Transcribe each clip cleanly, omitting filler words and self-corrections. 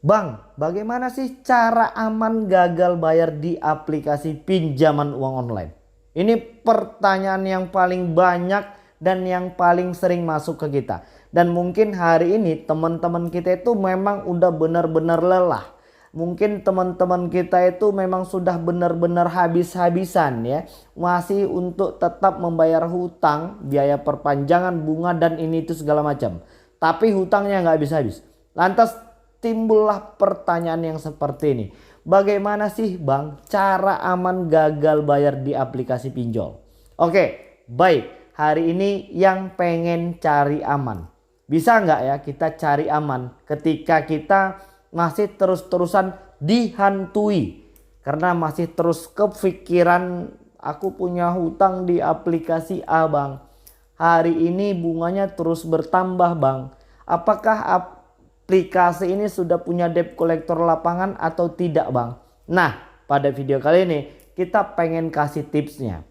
Bang, bagaimana sih cara aman gagal bayar di aplikasi pinjaman uang online? Ini pertanyaan yang paling banyak dan yang paling sering masuk ke kita. Dan mungkin hari ini teman-teman kita itu memang udah benar-benar lelah. Mungkin teman-teman kita itu memang sudah benar-benar habis-habisan ya. Masih untuk tetap membayar hutang, biaya perpanjangan, bunga dan ini itu segala macam. Tapi hutangnya nggak habis-habis. Lantas timbullah pertanyaan yang seperti ini. Bagaimana sih Bang cara aman gagal bayar di aplikasi pinjol? Oke, baik. Hari ini yang pengen cari aman, bisa nggak ya kita cari aman ketika kita masih terus-terusan dihantui karena masih terus kepikiran aku punya hutang di aplikasi A Bang. Hari ini bunganya terus bertambah Bang. Apakah aplikasi ini sudah punya debt collector lapangan atau tidak Bang? Nah, pada video kali ini kita pengen kasih tipsnya.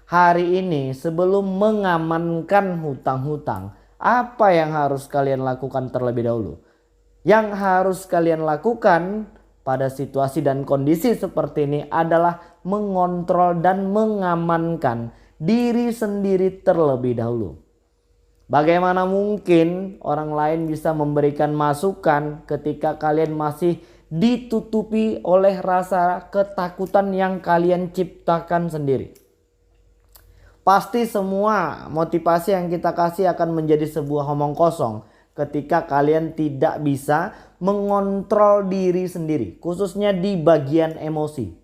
Hari ini sebelum mengamankan hutang-hutang, apa yang harus kalian lakukan terlebih dahulu? Yang harus kalian lakukan pada situasi dan kondisi seperti ini adalah mengontrol dan mengamankan diri sendiri terlebih dahulu. Bagaimana mungkin orang lain bisa memberikan masukan ketika kalian masih ditutupi oleh rasa ketakutan yang kalian ciptakan sendiri? Pasti semua motivasi yang kita kasih akan menjadi sebuah omong kosong ketika kalian tidak bisa mengontrol diri sendiri, khususnya di bagian emosi.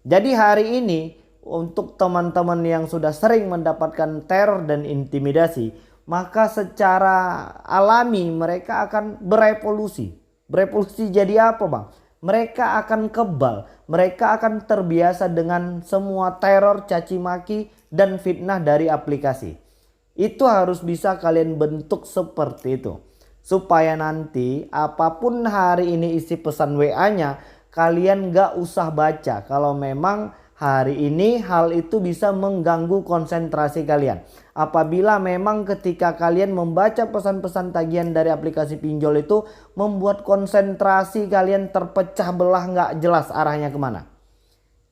Jadi hari ini untuk teman-teman yang sudah sering mendapatkan teror dan intimidasi, maka secara alami mereka akan berevolusi. Berevolusi jadi apa Bang? Mereka akan kebal, mereka akan terbiasa dengan semua teror, caci maki dan fitnah dari aplikasi. Itu harus bisa kalian bentuk seperti itu. Supaya nanti apapun hari ini isi pesan WA-nya, kalian gak usah baca. Kalau memang hari ini hal itu bisa mengganggu konsentrasi kalian. Apabila memang ketika kalian membaca pesan-pesan tagihan dari aplikasi pinjol itu membuat konsentrasi kalian terpecah belah, gak jelas arahnya kemana.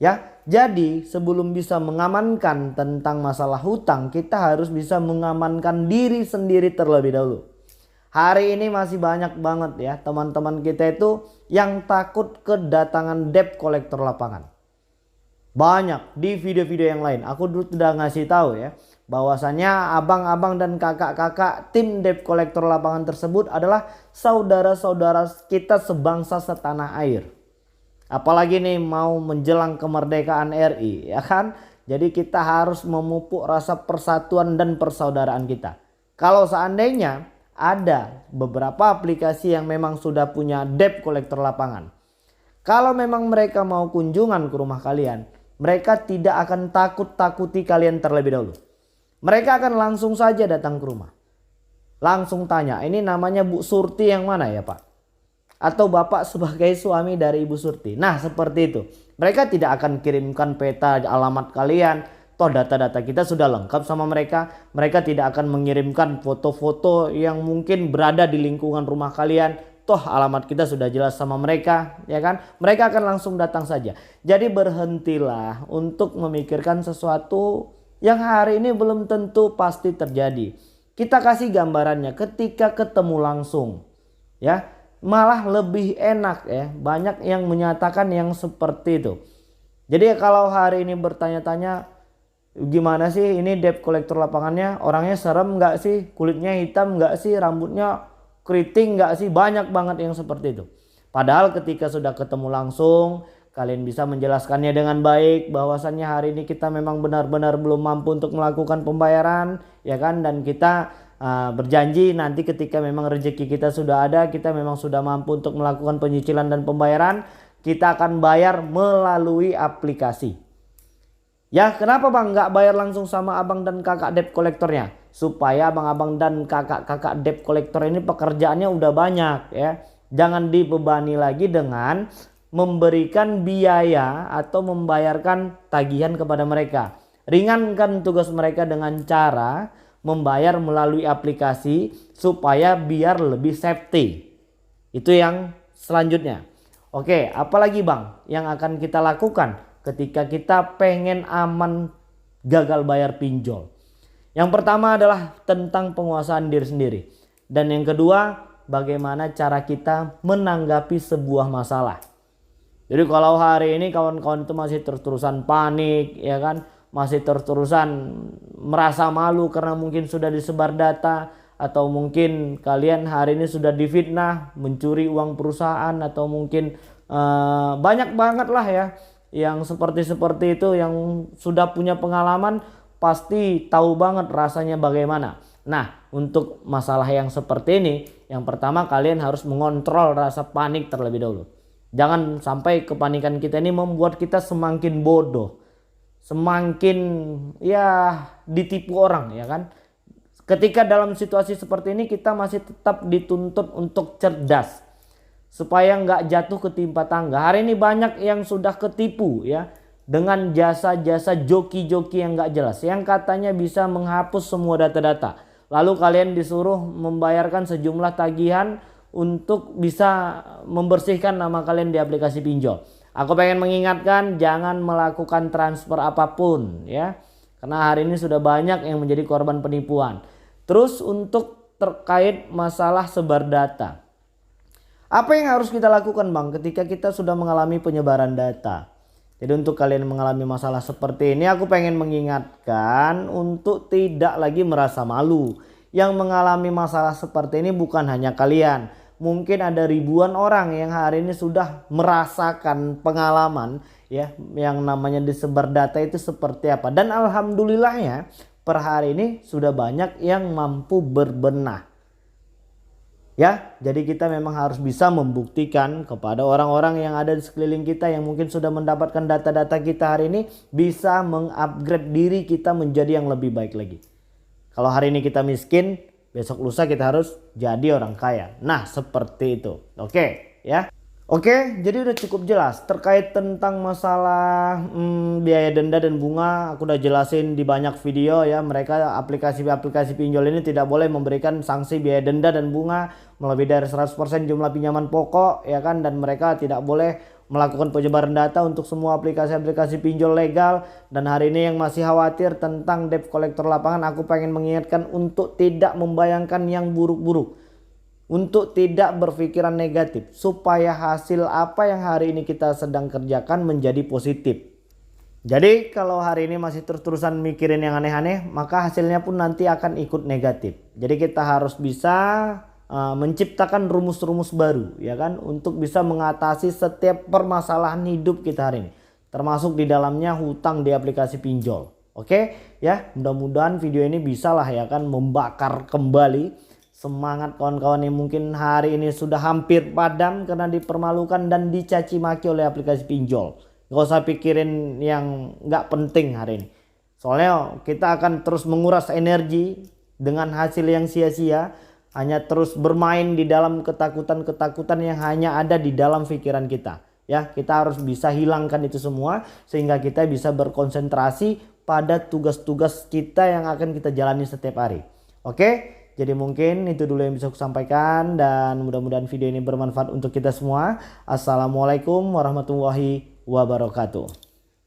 Ya, jadi sebelum bisa mengamankan tentang masalah hutang, kita harus bisa mengamankan diri sendiri terlebih dahulu. Hari ini masih banyak banget ya teman-teman kita itu yang takut kedatangan debt collector lapangan. Banyak di video-video yang lain aku dulu sudah ngasih tahu ya, bahwasanya abang-abang dan kakak-kakak tim debt collector lapangan tersebut adalah saudara-saudara kita sebangsa setanah air. Apalagi nih mau menjelang kemerdekaan RI ya kan. Jadi kita harus memupuk rasa persatuan dan persaudaraan kita. Kalau seandainya ada beberapa aplikasi yang memang sudah punya debt collector lapangan, kalau memang mereka mau kunjungan ke rumah kalian, mereka tidak akan takut-takuti kalian terlebih dahulu. Mereka akan langsung saja datang ke rumah. Langsung tanya, ini namanya Bu Surti yang mana ya Pak? Atau Bapak sebagai suami dari Ibu Surti. Nah seperti itu. Mereka tidak akan kirimkan peta alamat kalian. Toh data-data kita sudah lengkap sama mereka. Mereka tidak akan mengirimkan foto-foto yang mungkin berada di lingkungan rumah kalian. Toh alamat kita sudah jelas sama mereka, ya kan? Mereka akan langsung datang saja. Jadi berhentilah untuk memikirkan sesuatu yang hari ini belum tentu pasti terjadi. Kita kasih gambarannya ketika ketemu langsung, ya. Malah lebih enak ya. Banyak yang menyatakan yang seperti itu. Jadi kalau hari ini bertanya-tanya, gimana sih ini debt collector lapangannya? Orangnya serem nggak sih? Kulitnya hitam nggak sih? Rambutnya keriting nggak sih? Banyak banget yang seperti itu. Padahal ketika sudah ketemu langsung, kalian bisa menjelaskannya dengan baik bahwasannya hari ini kita memang benar-benar belum mampu untuk melakukan pembayaran, ya kan? Dan kita berjanji nanti ketika memang rezeki kita sudah ada, kita memang sudah mampu untuk melakukan penyicilan dan pembayaran, kita akan bayar melalui aplikasi. Ya kenapa Bang nggak bayar langsung sama abang dan kakak debt collectornya? Supaya abang-abang dan kakak-kakak debt collector ini pekerjaannya udah banyak ya. Jangan dibebani lagi dengan memberikan biaya atau membayarkan tagihan kepada mereka. Ringankan tugas mereka dengan cara membayar melalui aplikasi supaya biar lebih safety. Itu yang selanjutnya. Oke, apalagi Bang yang akan kita lakukan ketika kita pengen aman gagal bayar pinjol? Yang pertama adalah tentang penguasaan diri sendiri. Dan yang kedua, bagaimana cara kita menanggapi sebuah masalah. Jadi kalau hari ini kawan-kawan itu masih terus-terusan panik, ya kan, masih terus-terusan merasa malu karena mungkin sudah disebar data, atau mungkin kalian hari ini sudah difitnah mencuri uang perusahaan, atau mungkin banyak banget lah ya yang seperti itu, yang sudah punya pengalaman pasti tahu banget rasanya bagaimana. Nah, untuk masalah yang seperti ini, yang pertama kalian harus mengontrol rasa panik terlebih dahulu. Jangan sampai kepanikan kita ini membuat kita semakin bodoh, semakin ya ditipu orang, ya kan. Ketika dalam situasi seperti ini kita masih tetap dituntut untuk cerdas supaya nggak jatuh ketimpa tangga. Hari ini banyak yang sudah ketipu ya dengan jasa-jasa joki-joki yang nggak jelas, yang katanya bisa menghapus semua data-data. Lalu kalian disuruh membayarkan sejumlah tagihan untuk bisa membersihkan nama kalian di aplikasi pinjol. Aku pengen mengingatkan, jangan melakukan transfer apapun ya, karena hari ini sudah banyak yang menjadi korban penipuan. Terus untuk terkait masalah sebar data, apa yang harus kita lakukan Bang ketika kita sudah mengalami penyebaran data? Jadi untuk kalian mengalami masalah seperti ini, aku pengen mengingatkan untuk tidak lagi merasa malu. Yang mengalami masalah seperti ini bukan hanya kalian. Mungkin ada ribuan orang yang hari ini sudah merasakan pengalaman ya yang namanya disebar data itu seperti apa. Dan alhamdulillahnya per hari ini sudah banyak yang mampu berbenah. Ya, jadi kita memang harus bisa membuktikan kepada orang-orang yang ada di sekeliling kita yang mungkin sudah mendapatkan data-data kita hari ini, bisa mengupgrade diri kita menjadi yang lebih baik lagi. Kalau hari ini kita miskin, besok lusa kita harus jadi orang kaya. Nah, seperti itu. Oke, ya. Oke, jadi udah cukup jelas terkait tentang masalah biaya denda dan bunga. Aku udah jelasin di banyak video ya. Mereka aplikasi-aplikasi pinjol ini tidak boleh memberikan sanksi biaya denda dan bunga melebihi dari 100% jumlah pinjaman pokok ya kan. Dan mereka tidak boleh melakukan penyebaran data untuk semua aplikasi-aplikasi pinjol legal. Dan hari ini yang masih khawatir tentang debt collector lapangan, aku pengen mengingatkan untuk tidak membayangkan yang buruk-buruk, untuk tidak berpikiran negatif, supaya hasil apa yang hari ini kita sedang kerjakan menjadi positif. Jadi kalau hari ini masih terus-terusan mikirin yang aneh-aneh, maka hasilnya pun nanti akan ikut negatif. Jadi kita harus bisa menciptakan rumus-rumus baru ya kan, untuk bisa mengatasi setiap permasalahan hidup kita hari ini, termasuk di dalamnya hutang di aplikasi pinjol. Oke ya, mudah-mudahan video ini bisa lah ya kan membakar kembali semangat kawan-kawan yang mungkin hari ini sudah hampir padam karena dipermalukan dan dicaci maki oleh aplikasi pinjol. Gak usah pikirin yang gak penting hari ini, soalnya kita akan terus menguras energi dengan hasil yang sia-sia, hanya terus bermain di dalam ketakutan-ketakutan yang hanya ada di dalam pikiran kita. Ya, kita harus bisa hilangkan itu semua sehingga kita bisa berkonsentrasi pada tugas-tugas kita yang akan kita jalani setiap hari. Oke, jadi mungkin itu dulu yang bisa aku sampaikan dan mudah-mudahan video ini bermanfaat untuk kita semua. Assalamualaikum warahmatullahi wabarakatuh.